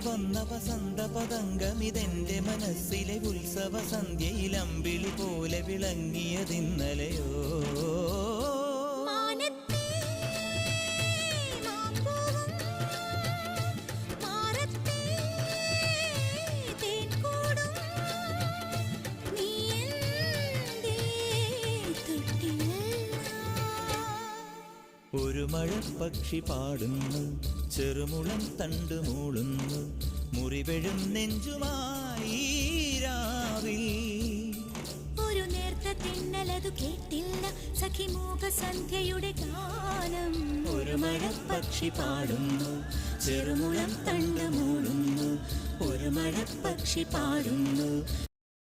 വന്ന വസന്ത പതംഗമിതെന്റെ മനസ്സിലെ ഉത്സവ സന്ധ്യയിൽ അമ്പിളി പോലെ വിളങ്ങിയതിന്നലെയോ ഒരു മഴപ്പക്ഷി പാടുന്നു, ചെറുമുളം തണ്ട് മൂളുന്നു, മുറിവെഴും നെഞ്ചുമായി രാവിൽ. ഒരു നേർത്ത തിന്നലതു കേട്ടില്ല സഖിമൂക സന്ധ്യയുടെ ഗാനം. ഒരു മഴപ്പക്ഷി പാടുന്നു, ചെറുമുളം തണ്ട് മൂളുന്നു, ഒരു മഴപ്പക്ഷി പാടുന്നു,